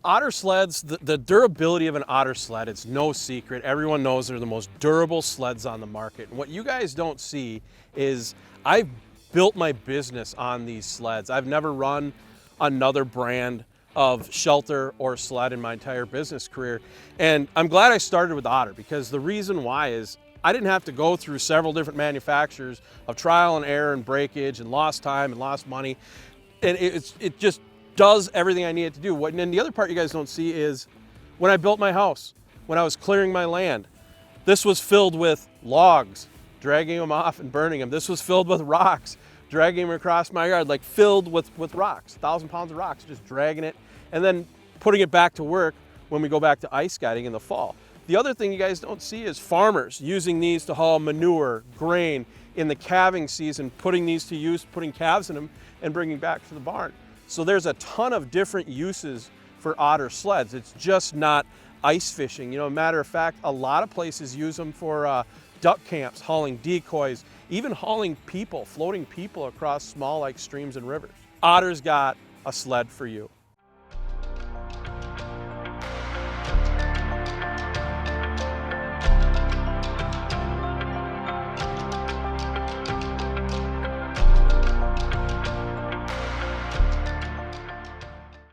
Otter sleds, the durability of an Otter sled, it's no secret. Everyone knows they're the most durable sleds on the market. And what you guys don't see is I've built my business on these sleds. I've never run another brand of shelter or sled in my entire business career. And I'm glad I started with Otter, because the reason why is I didn't have to go through several different manufacturers of trial and error and breakage and lost time and lost money. And it just does everything I need it to do. And then the other part you guys don't see is when I built my house, when I was clearing my land, this was filled with logs, dragging them off and burning them. This was filled with rocks, dragging them across my yard, like filled with rocks, 1,000 pounds of rocks, just dragging it, and then putting it back to work when we go back to ice guiding in the fall. The other thing you guys don't see is farmers using these to haul manure, grain, in the calving season, putting these to use, putting calves in them and bringing back to the barn. So there's a ton of different uses for Otter sleds. It's just not ice fishing. You know, matter of fact, a lot of places use them for duck camps, hauling decoys, even hauling people, floating people across small like streams and rivers. Otter's got a sled for you.